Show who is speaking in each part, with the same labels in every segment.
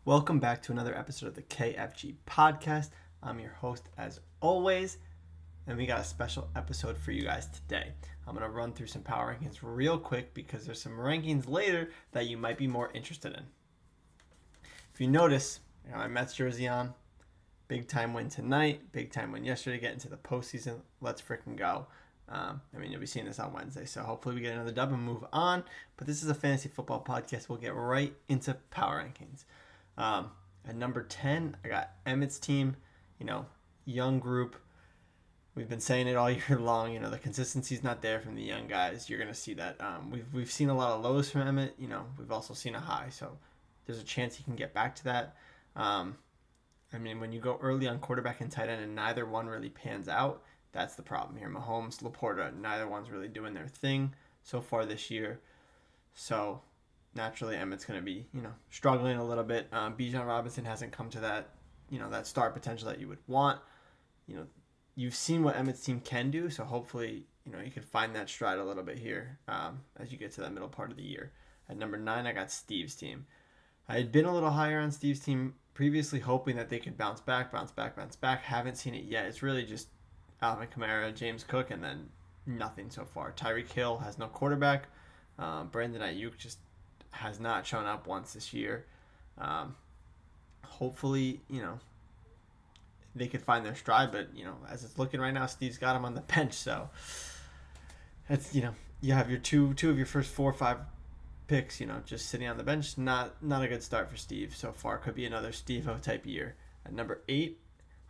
Speaker 1: Welcome back to another episode of the KFG Podcast. I'm your host as always, and we got a special episode for you guys today. I'm going to run through some power rankings real quick because there's some rankings later that you might be more interested in. If you notice, I got my Mets jersey on. Big time win tonight, big time win yesterday, get into the postseason. Let's freaking go. You'll be seeing this on Wednesday, so hopefully we get another dub and move on. But this is a fantasy football podcast. We'll get right into power rankings. At number 10, I got Emmett's team, young group. We've been saying it all year long. The consistency's not there from the young guys. You're going to see that. We've seen a lot of lows from Emmett. We've also seen a high. So there's a chance he can get back to that. When you go early on quarterback and tight end and neither one really pans out, that's the problem here. Mahomes, Laporta, neither one's really doing their thing so far this year. So naturally, Emmett's going to be, struggling a little bit. Bijan Robinson hasn't come to that, that star potential that you would want. You've seen what Emmett's team can do, so hopefully, you can find that stride a little bit here as you get to that middle part of the year. At number 9, I got Steve's team. I had been a little higher on Steve's team previously, hoping that they could bounce back. Haven't seen it yet. It's really just Alvin Kamara, James Cook, and then nothing so far. Tyreek Hill has no quarterback. Brandon Ayuk just has not shown up once this year. Hopefully, they could find their stride, but, as it's looking right now, Steve's got him on the bench, so that's, you have your two of your first 4 or 5 picks, just sitting on the bench. Not a good start for Steve so far. Could be another Steve-O type year. At number 8,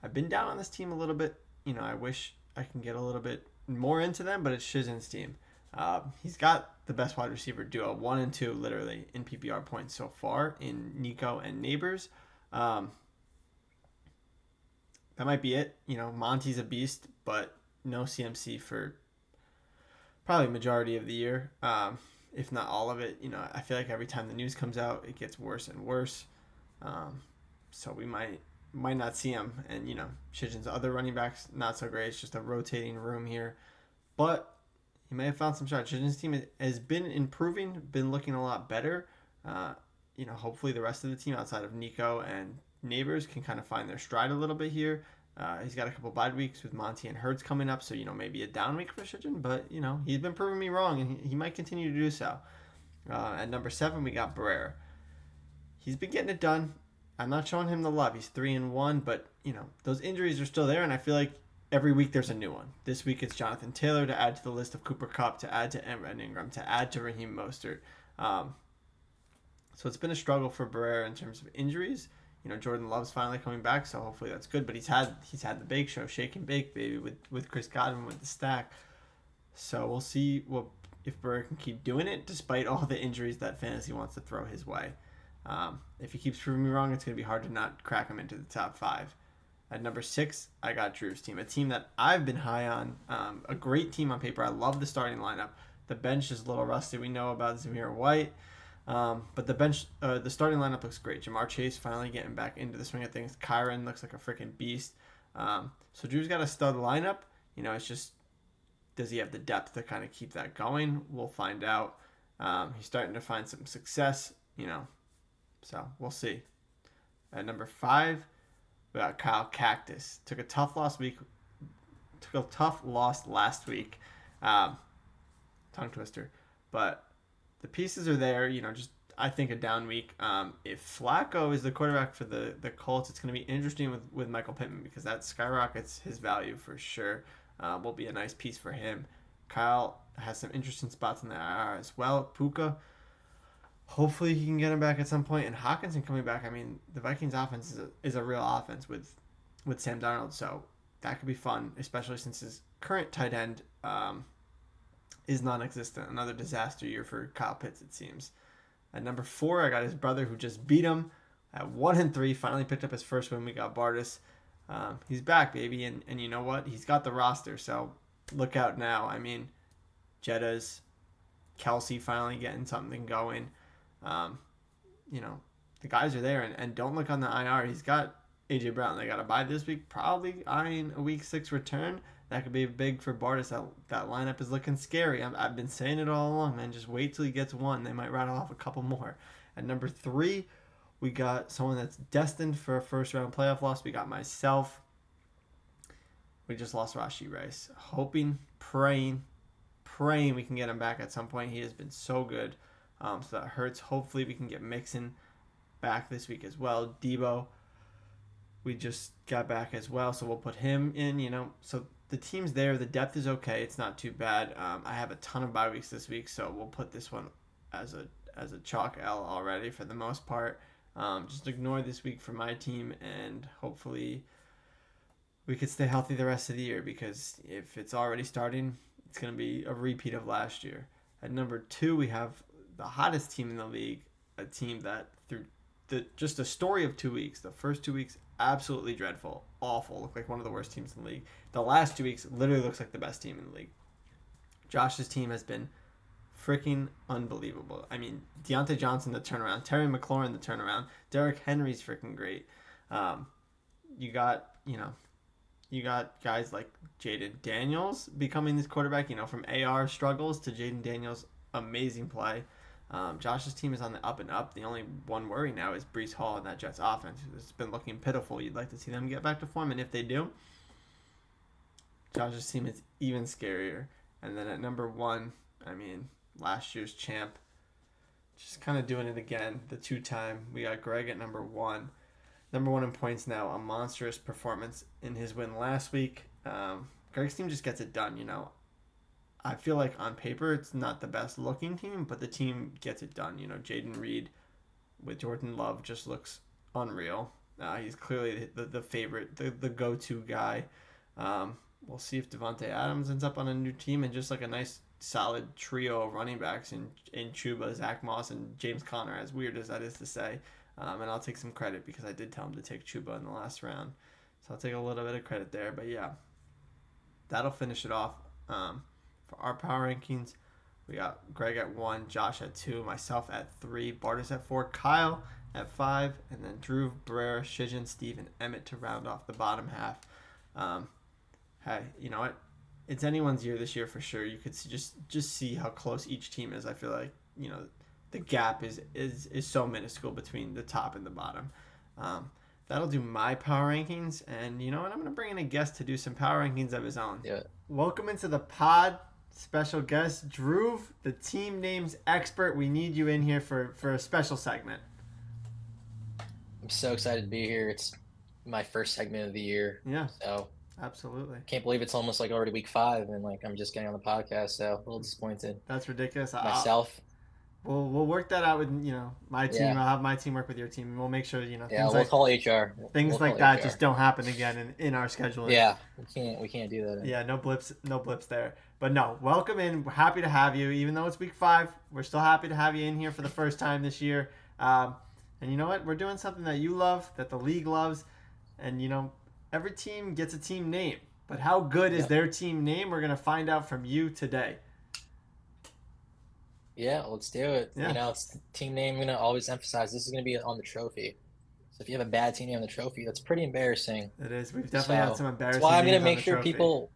Speaker 1: I've been down on this team a little bit. I wish I can get a little bit more into them, but it's Shizen's team. He's got the best wide receiver duo, 1 and 2, literally, in PPR points so far, in Nico and Neighbors. That might be it. Monty's a beast, but no CMC for probably majority of the year, if not all of it. I feel like every time the news comes out, it gets worse and worse. So we might not see him. And, Shizen's other running backs, not so great. It's just a rotating room here. But he may have found some shots. Shizen's team has been improving, been looking a lot better. Hopefully the rest of the team outside of Nico and Neighbors can kind of find their stride a little bit here. He's got a couple bye weeks with Monty and Hurts coming up, so, maybe a down week for Shizen. But, he's been proving me wrong, and he might continue to do so. At number 7, we got Barrera. He's been getting it done. I'm not showing him the love. He's 3-1, but, those injuries are still there, and I feel like every week there's a new one. This week it's Jonathan Taylor to add to the list of Cooper Kupp, to add to Evan Ingram, to add to Raheem Mostert. So it's been a struggle for Barrera in terms of injuries. Jordan Love's finally coming back, so hopefully that's good. But he's had the bake show, shake and bake, baby, with Chris Godwin with the stack. So we'll see if Barrera can keep doing it despite all the injuries that fantasy wants to throw his way. If he keeps proving me wrong, it's going to be hard to not crack him into the top 5. At number 6, I got Drew's team, a team that I've been high on, a great team on paper. I love the starting lineup. The bench is a little rusty. We know about Zamir White, but the starting lineup looks great. Jamar Chase finally getting back into the swing of things. Kyron looks like a freaking beast. So Drew's got a stud lineup. It's just, does he have the depth to kind of keep that going? We'll find out. He's starting to find some success, so we'll see. At number 5, we got Kyle Cactus. Took a tough loss last week. Tongue twister. But the pieces are there. Just, I think, a down week. If Flacco is the quarterback for the Colts, it's going to be interesting with Michael Pittman, because that skyrockets his value for sure. Will be a nice piece for him. Kyle has some interesting spots in the IR as well. Puka, hopefully he can get him back at some point. And Hawkinson coming back. The Vikings offense is a real offense with Sam Darnold. So that could be fun, especially since his current tight end is non-existent. Another disaster year for Kyle Pitts, it seems. At number 4, I got his brother who just beat him at 1-3. Finally picked up his first win. We got Bardis. He's back, baby. And you know what? He's got the roster. So look out now. Jettas, Kelsey finally getting something going. The guys are there, and don't look on the IR. He's got AJ Brown. They got to buy this week, probably eyeing a week 6 return. That could be big for Bardis. That lineup is looking scary. I've been saying it all along, man. Just wait till he gets one. They might rattle off a couple more. At number 3, We got someone that's destined for a first-round playoff loss. We got myself. We just lost Rashi Rice. Hoping, praying we can get him back at some point. He has been so good. So that hurts. Hopefully we can get Mixon back this week as well. Debo, we just got back as well, so we'll put him in, So the team's there. The depth is okay. It's not too bad. I have a ton of bye weeks this week, so we'll put this one as a chalk L already for the most part. Just ignore this week for my team, and hopefully we could stay healthy the rest of the year, because if it's already starting, it's going to be a repeat of last year. At number 2, we have the hottest team in the league, a team that through just a story of 2 weeks, the first 2 weeks, absolutely dreadful, awful, looked like one of the worst teams in the league. The last 2 weeks literally looks like the best team in the league. Josh's team has been freaking unbelievable. I mean, Deontay Johnson, the turnaround. Terry McLaurin, the turnaround. Derrick Henry's freaking great. You got guys like Jaden Daniels becoming this quarterback, from AR struggles to Jaden Daniels, amazing play. Josh's team is on the up and up. The only one worry now is Breece Hall and that Jets offense. It's been looking pitiful. You'd like to see them get back to form, and if they do, Josh's team is even scarier. And then at number 1, last year's champ, just kind of doing it again, the 2-time. We got Greg at number 1. Number 1 in points now, a monstrous performance in his win last week. Greg's team just gets it done, I feel like on paper it's not the best looking team, but the team gets it done. Jaden Reed with Jordan Love just looks unreal. He's clearly the favorite, the go-to guy. We'll see if Devontae Adams ends up on a new team, and just like a nice solid trio of running backs in Chuba, Zach Moss, and James Conner, as weird as that is to say. And I'll take some credit because I did tell him to take Chuba in the last round. So I'll take a little bit of credit there. But yeah, that'll finish it off. For our power rankings, we got Greg at 1, Josh at 2, myself at 3, Bartis at 4, Kyle at 5, and then Dhruv, Brera, Shijan, Steve, and Emmett to round off the bottom half. Hey, you know what? It's anyone's year this year for sure. You could see, just see how close each team is. I feel like, the gap is so minuscule between the top and the bottom. That'll do my power rankings, and you know what? I'm going to bring in a guest to do some power rankings of his own.
Speaker 2: Yeah.
Speaker 1: Welcome into the pod, special guest, Dhruv, the team names expert. We need you in here for a special segment.
Speaker 2: I'm so excited to be here. It's my first segment of the year.
Speaker 1: Yeah.
Speaker 2: So
Speaker 1: absolutely.
Speaker 2: Can't believe it's almost like already week 5, and I'm just getting on the podcast, so a little disappointed.
Speaker 1: That's ridiculous.
Speaker 2: Myself.
Speaker 1: We'll work that out with my team. Yeah. I'll have my team work with your team, and we'll make sure
Speaker 2: we'll call HR.
Speaker 1: Things like that just don't happen again in our scheduling.
Speaker 2: Yeah, we can't do that.
Speaker 1: Yeah, no blips there. But no, welcome in. We're happy to have you, even though it's week 5. We're still happy to have you in here for the first time this year. And you know what? We're doing something that you love, that the league loves, and every team gets a team name. But how good is their team name? We're gonna find out from you today.
Speaker 2: Yeah, let's do it.
Speaker 1: Yeah.
Speaker 2: It's the team name. I'm going to always emphasize this is going to be on the trophy. So if you have a bad team name on the trophy, that's pretty embarrassing.
Speaker 1: It is. We've definitely had some embarrassing
Speaker 2: names. That's why I'm going to
Speaker 1: names
Speaker 2: make sure people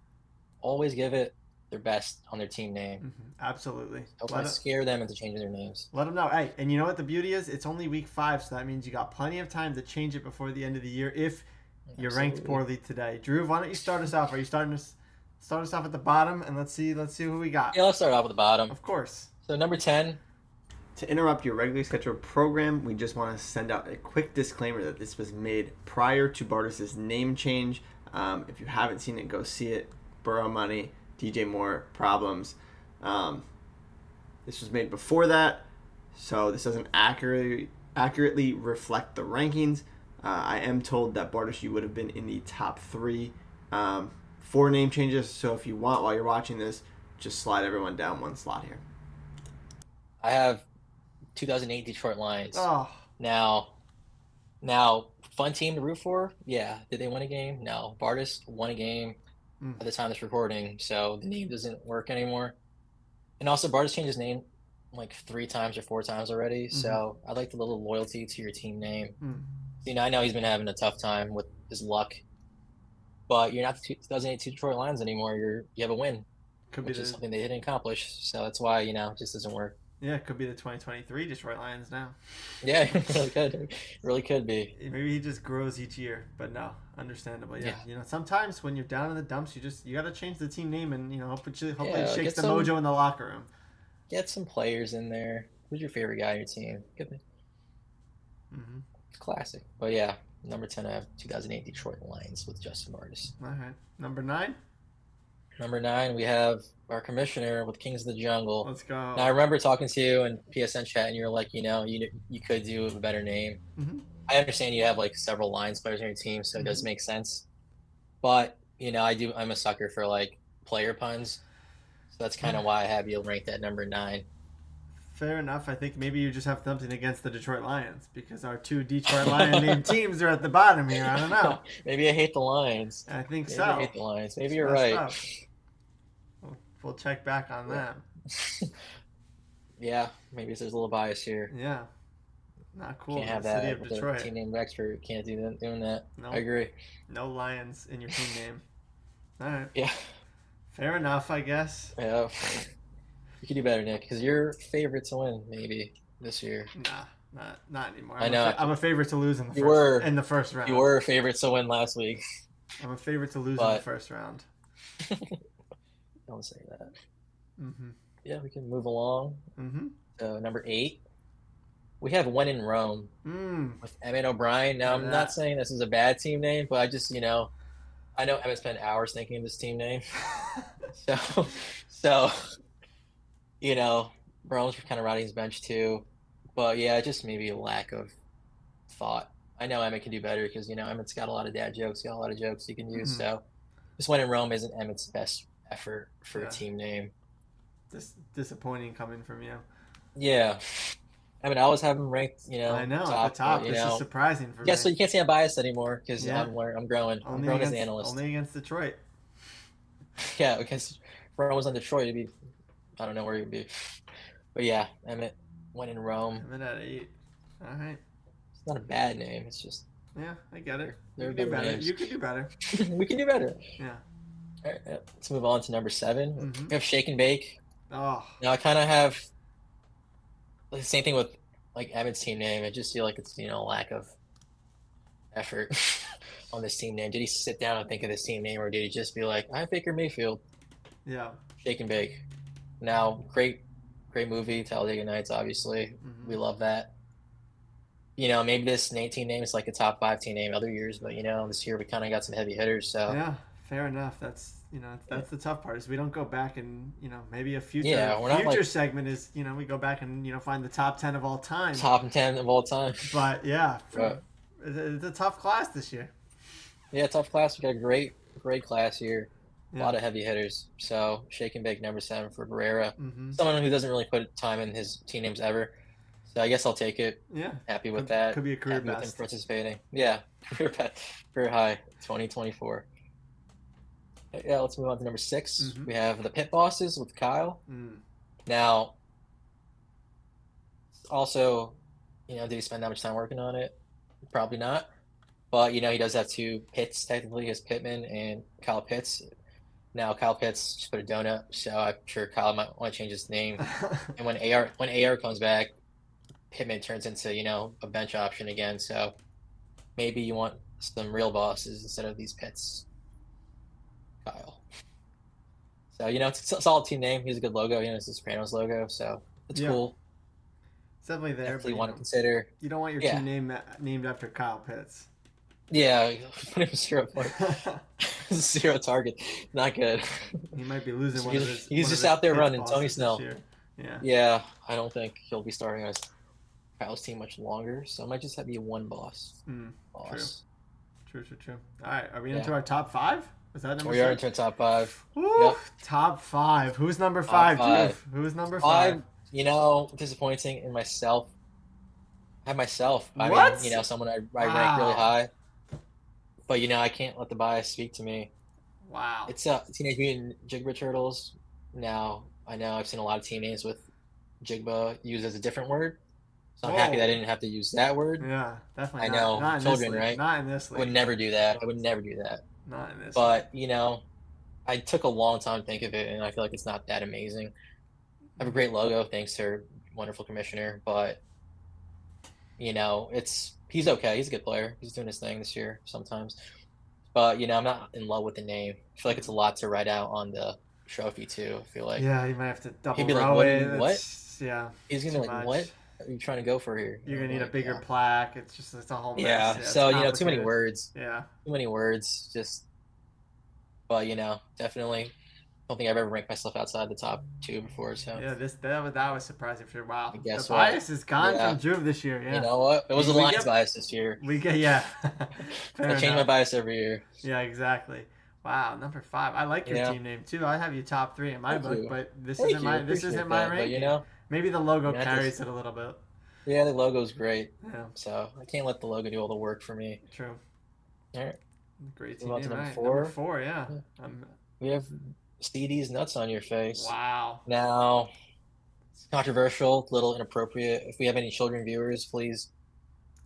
Speaker 2: always give it their best on their team name.
Speaker 1: Mm-hmm. Absolutely.
Speaker 2: Don't scare them into changing their names.
Speaker 1: Let them know. Hey, and you know what the beauty is? It's only week 5, so that means you got plenty of time to change it before the end of the year if you're ranked poorly today. Dhruv, why don't you start us off? Are you starting to start us off at the bottom, and let's see who we got.
Speaker 2: Yeah, let's start off with the bottom.
Speaker 1: Of course.
Speaker 2: So number 10.
Speaker 1: To interrupt your regularly scheduled program, we just want to send out a quick disclaimer that this was made prior to Bartis' name change. If you haven't seen it, go see it. Burrow Money, DJ Moore, Problems. This was made before that, so this doesn't accurately reflect the rankings. I am told that Bartis, you would have been in the top 3 for name changes, so if you want, while you're watching this, just slide everyone down 1 slot here.
Speaker 2: I have 2008 Detroit Lions.
Speaker 1: Oh.
Speaker 2: Now, fun team to root for? Yeah. Did they win a game? No. Bartis won a game at the time of this recording, so the name doesn't work anymore. And also, Bartis changed his name 3 times or 4 times already, so I like the little loyalty to your team name. I know he's been having a tough time with his luck, but you're not the 2008 Detroit Lions anymore. You have a win, which is something they didn't accomplish, so that's why, it just doesn't work.
Speaker 1: Yeah, it could be the 2023 Detroit Lions now.
Speaker 2: Yeah, it really could. It really could be.
Speaker 1: Maybe he just grows each year, but no, understandable. Yeah,
Speaker 2: Yeah.
Speaker 1: sometimes when you're down in the dumps, you got to change the team name, and hopefully it
Speaker 2: Yeah,
Speaker 1: shakes the mojo in the locker room.
Speaker 2: get some players in there. Who's your favorite guy on your team?
Speaker 1: Mm-hmm.
Speaker 2: It's classic. But yeah, number 10, I have 2008 Detroit Lions with Justin Martis.
Speaker 1: All right, number 9.
Speaker 2: Number 9, we have our commissioner with Kings of the Jungle.
Speaker 1: Let's go.
Speaker 2: Now, I remember talking to you in PSN chat, and you were like, you could do a better name.
Speaker 1: Mm-hmm.
Speaker 2: I understand you have like several Lions players on your team, so it does make sense. But I'm a sucker for like player puns, so that's kind of why I have you ranked at number 9.
Speaker 1: Fair enough. I think maybe you just have something against the Detroit Lions because our 2 Detroit Lion named teams are at the bottom here. I don't know.
Speaker 2: Maybe I hate the Lions.
Speaker 1: I think
Speaker 2: Maybe
Speaker 1: so.
Speaker 2: I hate the Lions. Maybe you're right.
Speaker 1: We'll check back on that.
Speaker 2: Yeah, maybe there's a little bias here.
Speaker 1: Yeah. Not cool.
Speaker 2: Can't have
Speaker 1: City
Speaker 2: that
Speaker 1: of
Speaker 2: with
Speaker 1: Detroit.
Speaker 2: a team name expert. Can't do that. Doing that.
Speaker 1: Nope.
Speaker 2: I agree.
Speaker 1: No Lions in your team name. All right.
Speaker 2: Yeah.
Speaker 1: Fair enough, I guess.
Speaker 2: Yeah. You could do better, Nick, because you're favorite to win maybe this year.
Speaker 1: Nah, not anymore.
Speaker 2: I know.
Speaker 1: I'm a favorite to lose in the first round.
Speaker 2: You were a favorite to win last week.
Speaker 1: I'm a favorite to lose in the first round.
Speaker 2: Don't say that.
Speaker 1: Mm-hmm.
Speaker 2: Yeah, we can move along.
Speaker 1: Mm-hmm.
Speaker 2: So number 8, we have When in Rome with Emmett O'Brien. Now, I'm not saying this is a bad team name, but I just, I know Emmett spent hours thinking of this team name. so, Brown's kind of riding his bench too. But yeah, just maybe a lack of thought. I know Emmett can do better because, Emmett's got a lot of dad jokes, got a lot of jokes he can use. So just When in Rome isn't Emmett's best effort for a team name.
Speaker 1: Disappointing coming from you.
Speaker 2: Yeah. I always have him ranked,
Speaker 1: I know, at the top. This is surprising for me.
Speaker 2: Yeah, so you can't say I'm biased anymore because I'm growing. I'm growing as an analyst.
Speaker 1: Only against Detroit.
Speaker 2: Yeah, because if Rome was on Detroit, it'd be, I don't know where he'd be. But yeah, Emmett went in Rome.
Speaker 1: Emmett at 8. All right.
Speaker 2: It's not a bad name. It's just.
Speaker 1: Yeah, I get it.
Speaker 2: They're good names.
Speaker 1: You could do better.
Speaker 2: We can do better.
Speaker 1: Yeah.
Speaker 2: All right, let's move on to number 7.
Speaker 1: Mm-hmm.
Speaker 2: We have Shake and Bake.
Speaker 1: Oh.
Speaker 2: Now I kind of have the same thing with like Emmett's team name. I just feel like it's a lack of effort on this team name. Did he sit down and think of this team name, or did he just be like, "I'm Baker Mayfield"?
Speaker 1: Yeah.
Speaker 2: Shake and Bake. Now, great movie, Talladega Nights. Obviously, we love that. Maybe this team name is like a top 5 team name other years, but this year we kind of got some heavy hitters. So
Speaker 1: yeah, fair enough. That's the tough part is we don't go back and maybe a future segment is we go back and find the top 10 of all time.
Speaker 2: Top 10 of all time.
Speaker 1: But yeah, it's a tough class this year.
Speaker 2: Yeah, tough class. We got a great class here. A lot of heavy hitters. So Shake and Bake number 7 for Barrera. Someone who doesn't really put time in his team names ever. So I guess I'll take it.
Speaker 1: Yeah.
Speaker 2: Happy with that.
Speaker 1: Could be a career
Speaker 2: Happy
Speaker 1: best.
Speaker 2: with him participating. Yeah. Career best. Very high. 2024. Yeah, let's move on to number 6. We have the Pit Bosses with Kyle. Now, also, did he spend that much time working on it? Probably not. But, he does have 2 Pitts, technically. He has Pittman and Kyle Pitts. Now, Kyle Pitts just put a donut, so I'm sure Kyle might want to change his name. And when AR comes back, Pittman turns into, a bench option again. So maybe you want some real bosses instead of these Pitts. Kyle. So, it's a solid team name. He's a good logo. It's the Sopranos logo, so it's cool.
Speaker 1: It's definitely there.
Speaker 2: Definitely want to consider.
Speaker 1: You don't want your team name named after Kyle Pitts.
Speaker 2: Yeah, put him 0 points. 0 target. Not good.
Speaker 1: He might be losing one of his.
Speaker 2: He's just out there running. Tony Snell.
Speaker 1: Yeah.
Speaker 2: Yeah, I don't think he'll be starting on Kyle's team much longer, so it might just have to be one boss. Boss.
Speaker 1: True. All right, are we into our top 5? Is that number 6?
Speaker 2: We are into our top 5.
Speaker 1: Woo, yep. Top 5. Who's number 5, Dhruv? Who's number 5?
Speaker 2: Disappointing in myself. I have myself.
Speaker 1: What?
Speaker 2: I mean, someone I rank really high. But, I can't let the bias speak to me.
Speaker 1: Wow.
Speaker 2: It's Teenage Mutant Jigba Turtles. Now, I know I've seen a lot of team names with Jigba used as a different word. So I'm happy that I didn't have to use that word.
Speaker 1: Yeah, definitely.
Speaker 2: I know.
Speaker 1: Not
Speaker 2: children, right?
Speaker 1: Not in this league.
Speaker 2: I would never do that. I would never do that.
Speaker 1: Not in this
Speaker 2: But, I took a long time to think of it, and I feel like it's not that amazing. I have a great logo thanks to wonderful commissioner, but he's okay. He's a good player. He's doing his thing this year sometimes. But I'm not in love with the name. I feel like it's a lot to write out on the trophy too. I feel like
Speaker 1: Yeah, you might have to
Speaker 2: he'd
Speaker 1: double
Speaker 2: be like,
Speaker 1: row
Speaker 2: "What
Speaker 1: it.
Speaker 2: What?"
Speaker 1: Yeah,
Speaker 2: He's gonna
Speaker 1: too
Speaker 2: be like,
Speaker 1: much.
Speaker 2: "What are you trying to go for here?"
Speaker 1: You're gonna need a
Speaker 2: Like,
Speaker 1: bigger
Speaker 2: yeah.
Speaker 1: plaque. It's a whole mess.
Speaker 2: Yeah.
Speaker 1: Yeah, it's
Speaker 2: So too many
Speaker 1: complicated.
Speaker 2: words.
Speaker 1: Yeah.
Speaker 2: Too many words. Just, but definitely don't think I've ever ranked myself outside the top two before. So
Speaker 1: Yeah, that was surprising for sure. Wow,
Speaker 2: and
Speaker 1: the
Speaker 2: guess what?
Speaker 1: bias is gone
Speaker 2: Yeah.
Speaker 1: from Dhruv this year. Yeah.
Speaker 2: You know what? It was a
Speaker 1: We
Speaker 2: Lions
Speaker 1: get-
Speaker 2: bias this year.
Speaker 1: Yeah.
Speaker 2: I change my bias every year.
Speaker 1: Yeah, exactly. Wow, number 5. I like your team name too. I have you top 3 in my book, but this isn't my ranking.
Speaker 2: But,
Speaker 1: maybe the logo carries it a little bit.
Speaker 2: Yeah, the logo's great.
Speaker 1: Yeah.
Speaker 2: So I can't let the logo do all the work for me.
Speaker 1: True.
Speaker 2: All right.
Speaker 1: Great team
Speaker 2: Move on
Speaker 1: name.
Speaker 2: to
Speaker 1: Right.
Speaker 2: number 4.
Speaker 1: Number 4, yeah.
Speaker 2: We have CD's nuts on your face.
Speaker 1: Wow.
Speaker 2: Now, it's controversial, a little inappropriate. If we have any children viewers, please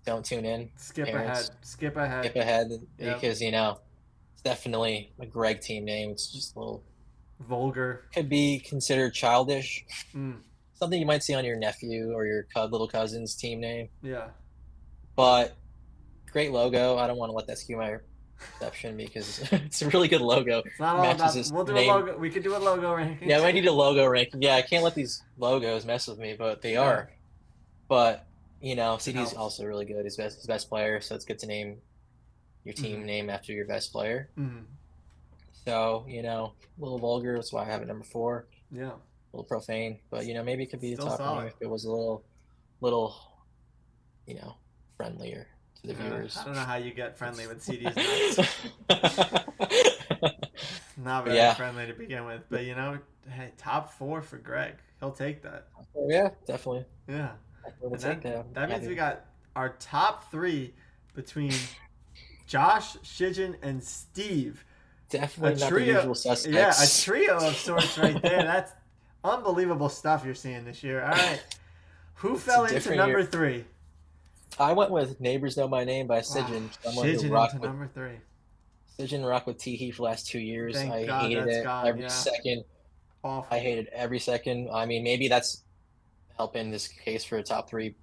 Speaker 2: don't tune in.
Speaker 1: Skip
Speaker 2: Parents,
Speaker 1: ahead.
Speaker 2: Skip ahead because it's definitely a Greg team name. It's just a little
Speaker 1: vulgar.
Speaker 2: Could be considered childish.
Speaker 1: Mm.
Speaker 2: Something you might see on your nephew or your little cousin's team name.
Speaker 1: Yeah.
Speaker 2: But great logo. I don't want to let that skew my perception because it's a really good logo.
Speaker 1: It's not all about. We'll do a logo. We could do a logo ranking.
Speaker 2: Yeah, we need a logo ranking. Yeah, I can't let these logos mess with me, but they are. But CD's also really good. He's best player, so it's good to name your team name after your best player.
Speaker 1: Mm-hmm.
Speaker 2: So a little vulgar. That's why I have it number 4.
Speaker 1: Yeah.
Speaker 2: A little profane, but maybe it could be
Speaker 1: Still
Speaker 2: a top
Speaker 1: solid.
Speaker 2: name if it was a little friendlier to the viewers.
Speaker 1: I don't know how you get friendly with CD's nuts. Not very friendly to begin with, but hey, top 4 for Greg. He'll take that.
Speaker 2: Yeah, definitely.
Speaker 1: Yeah.
Speaker 2: We'll take that.
Speaker 1: That means we got our top 3 between Josh, Shijin, and Steve.
Speaker 2: Definitely not the usual suspects.
Speaker 1: Yeah, a trio of sorts right there. That's unbelievable stuff you're seeing this year. All right. Who fell into number 3?
Speaker 2: I went with Neighbors Know My Name by Shijin.
Speaker 1: Shijin into number 3.
Speaker 2: Shijin rocked with Teehee for the last 2 years.
Speaker 1: Thank
Speaker 2: I hated it every
Speaker 1: yeah.
Speaker 2: second.
Speaker 1: Awful.
Speaker 2: I hated every second. I mean, maybe that's helping this case for a top 3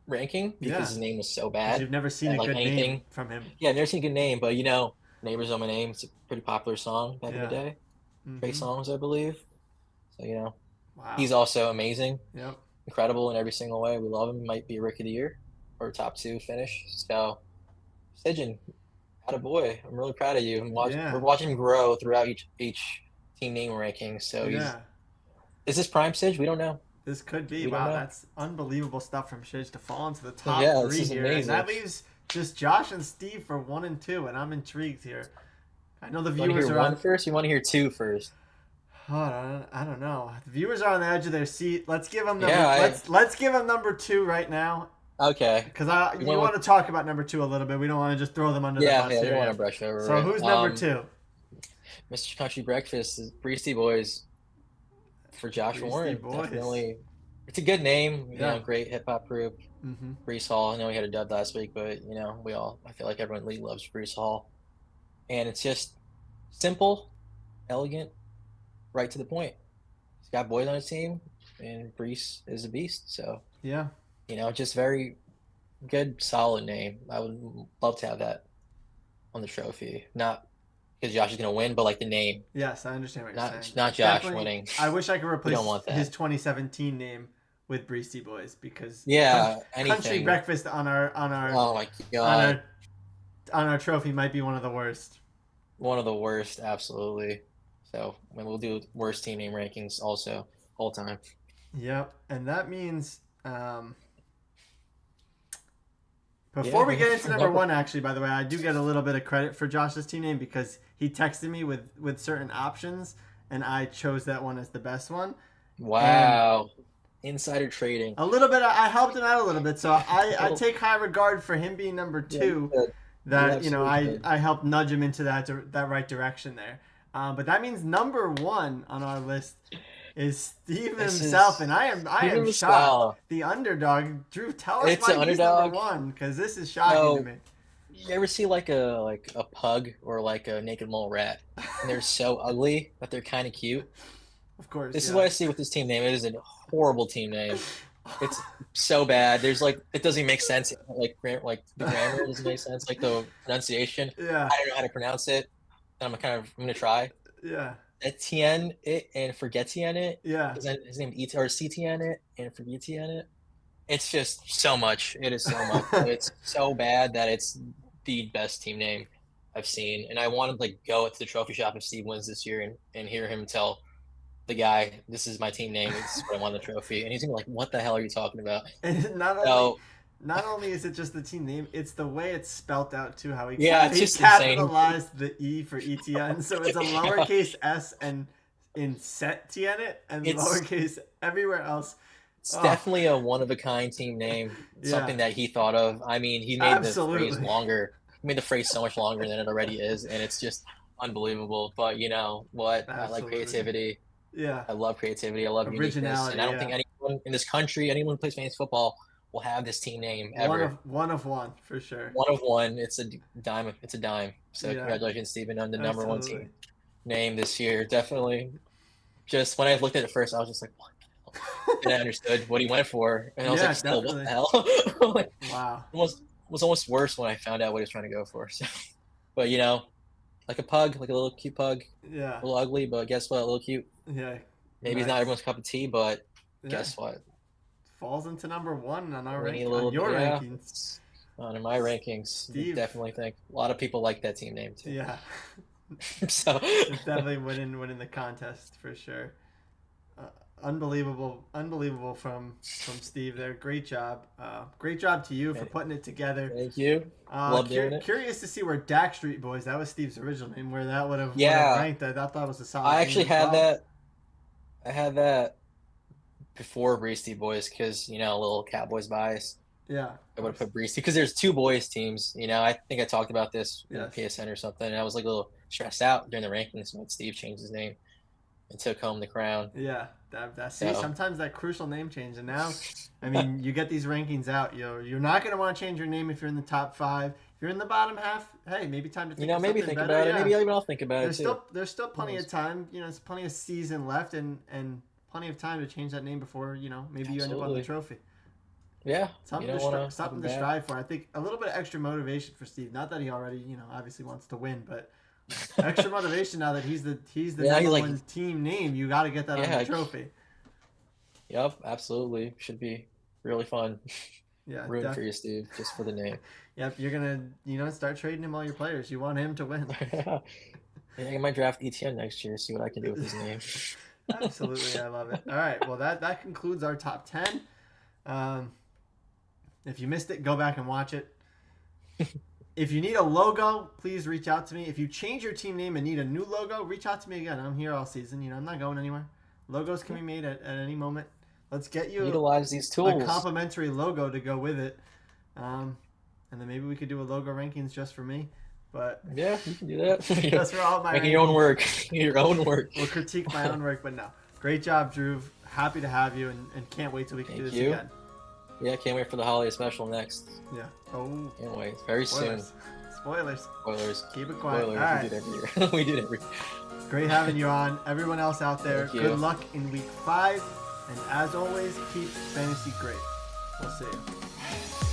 Speaker 2: ranking because his name was so bad.
Speaker 1: You've never seen a good name from him.
Speaker 2: Yeah, I've never seen a good name, but Neighbors Know My Name. It's a pretty popular song back in the day.
Speaker 1: Mm-hmm.
Speaker 2: Great songs, I believe. So
Speaker 1: wow.
Speaker 2: He's also amazing.
Speaker 1: Yep.
Speaker 2: Incredible in every single way. We love him. Might be a Rookie of the Year or top 2 finish. So, Shijin, attaboy. I'm really proud of you. We're watching him grow throughout each team name ranking. So is this prime Shij? We don't know.
Speaker 1: This could be. Wow, that's unbelievable stuff from Shij to fall into the top 3 here.
Speaker 2: Amazing.
Speaker 1: And that leaves just Josh and Steve for 1 and 2, and I'm intrigued here. I know the viewers are on
Speaker 2: first. You want to hear 2 first?
Speaker 1: I don't know. The viewers are on the edge of their seat. Let's give them number. Let's give them number 2 right now.
Speaker 2: Okay.
Speaker 1: Because you want to talk about number 2 a little bit. We don't want to just throw them under the bus here.
Speaker 2: Yeah, we don't want to brush over.
Speaker 1: So who's number 2?
Speaker 2: Mr. Country Breakfast is Breesty Boys for Josh Warren. Definitely, it's a good name. Great hip hop group.
Speaker 1: Mm-hmm.
Speaker 2: Brees Hall. I know he had a dud last week, but I feel like everyone in the league loves Brees Hall, and it's just simple, elegant, right to the point. He's got boys on his team, and Brees is a beast. So just very good, solid name. I would love to have that on the trophy. Not because Josh is going to win, but like the name.
Speaker 1: Yes, I understand what you're saying.
Speaker 2: Not Josh winning.
Speaker 1: I wish I could replace his 2017 name with Breesty Boys because Country Breakfast on our
Speaker 2: oh my god
Speaker 1: on our trophy might be one of the worst.
Speaker 2: One of the worst, absolutely. So we'll do worst team name rankings also whole time.
Speaker 1: Yep, and that means before we get into number 1, actually, by the way, I do get a little bit of credit for Josh's team name because he texted me with certain options, and I chose that one as the best one.
Speaker 2: Wow. Insider trading.
Speaker 1: A little bit. I helped him out a little bit, so I take high regard for him being number 2. I helped nudge him into that right direction there. But that means number 1 on our list is Steve himself, and I am shocked. The underdog. Dhruv, tell us why he's number 1, because this is shocking to me.
Speaker 2: You ever see like a pug or like a naked mole rat, and they're so ugly but they're kind of cute?
Speaker 1: Of course.
Speaker 2: This is what I see with this team name. It is a horrible team name. It's so bad. There's like it doesn't even make sense. Like the grammar doesn't make sense. Like the pronunciation.
Speaker 1: Yeah.
Speaker 2: I don't know how to pronounce it. And I'm gonna try.
Speaker 1: Yeah.
Speaker 2: Etienne it and Forgetienne it.
Speaker 1: Yeah.
Speaker 2: Is that his name? Or Ctienne it and Forgetienne it. It's just so much. It is so much. It's so bad that it's the best team name I've seen. And I want to like go to the trophy shop if Steve wins this year and hear him tell the guy, "This is my team name. This is what I won the trophy." And he's gonna be like, "What the hell are you talking about?"
Speaker 1: And not only is it just the team name, it's the way it's spelt out too. How he capitalized the E for ETN, so it's a lowercase s and in Setien and lowercase everywhere else.
Speaker 2: It's definitely a one of a kind team name. Something that he thought of. I mean, he made the phrase longer. He made the phrase so much longer than it already is, and it's just unbelievable. But you know what? I like creativity.
Speaker 1: Yeah,
Speaker 2: I love creativity. I love uniqueness, and I don't think anyone in this country, anyone who plays fantasy football, will have this team name ever.
Speaker 1: One of one for sure.
Speaker 2: One of one. It's a dime. It's a dime. So congratulations, Stephen, on the number one team name this year. Definitely. Just when I looked at it first, I was just like, what the hell? And I understood what he went for, and I was like, still, what the hell? Like,
Speaker 1: wow.
Speaker 2: It was almost worse when I found out what he was trying to go for. So, but you know, like a pug, like a little cute pug.
Speaker 1: Yeah.
Speaker 2: A little ugly, but guess what? A little cute.
Speaker 1: Yeah.
Speaker 2: Maybe he's not everyone's cup of tea, but guess what?
Speaker 1: Falls into number one on our rankings.
Speaker 2: On my rankings, Steve, definitely think a lot of people like that team name too.
Speaker 1: Yeah.
Speaker 2: So
Speaker 1: it's definitely winning the contest for sure. Unbelievable from Steve there. Great job. Great job to you for putting it together.
Speaker 2: Thank you. Love doing it.
Speaker 1: Curious to see where Dak Street Boys, that was Steve's original name, where that would have ranked. I thought that was a solid
Speaker 2: I actually had
Speaker 1: that.
Speaker 2: I had that before Breesty Boys because, you know, a little Cowboys bias.
Speaker 1: Yeah.
Speaker 2: I would have put Breesty because there's two boys teams. You know, I think I talked about this in PSN or something, and I was like a little stressed out during the rankings when Steve changed his name and took home the crown.
Speaker 1: Yeah. Sometimes that crucial name change. And now, I mean, you get these rankings out. You're not going to want to change your name if you're in the top 5. If you're in the bottom half, hey, maybe time to think of
Speaker 2: maybe
Speaker 1: something
Speaker 2: think
Speaker 1: better.
Speaker 2: about it. Maybe even I'll think about it too.
Speaker 1: There's still plenty of time. You know, there's plenty of season left and plenty of time to change that name before, you know, maybe you end up on the trophy.
Speaker 2: Yeah.
Speaker 1: Something to strive for. I think a little bit of extra motivation for Steve. Not that he already, you know, obviously wants to win, but extra motivation now that he's the number one team name. You got to get that on the trophy.
Speaker 2: Yep, absolutely. Should be really fun.
Speaker 1: Yeah,
Speaker 2: rooting for you, Steve, just for the name.
Speaker 1: Yep, you're gonna, you know, start trading him all your players. You want him to win.
Speaker 2: Yeah, I might draft ETN next year. See what I can do with his name.
Speaker 1: Absolutely, I love it. All right, well that concludes our top 10. If you missed it, go back and watch it. If you need a logo, please reach out to me. If you change your team name and need a new logo, reach out to me again. I'm here all season. You know, I'm not going anywhere. Logos can be made at any moment. Let's get you
Speaker 2: utilize these tools.
Speaker 1: A complimentary logo to go with it. And then maybe we could do a logo rankings just for me. But
Speaker 2: yeah, you can do that.
Speaker 1: That's for all my
Speaker 2: making your own work. Your own work.
Speaker 1: We'll critique my own work, but no. Great job, Dhruv. Happy to have you and can't wait till we can do this again.
Speaker 2: Yeah, can't wait for the holiday special next.
Speaker 1: Yeah. Oh.
Speaker 2: Can't wait. Very soon.
Speaker 1: Spoilers.
Speaker 2: Keep
Speaker 1: it quiet.
Speaker 2: Spoilers.
Speaker 1: All right.
Speaker 2: We do it every year. We do it every year.
Speaker 1: Great having you on. Everyone else out there, good luck in week 5. And as always, keep fantasy great. We'll see you.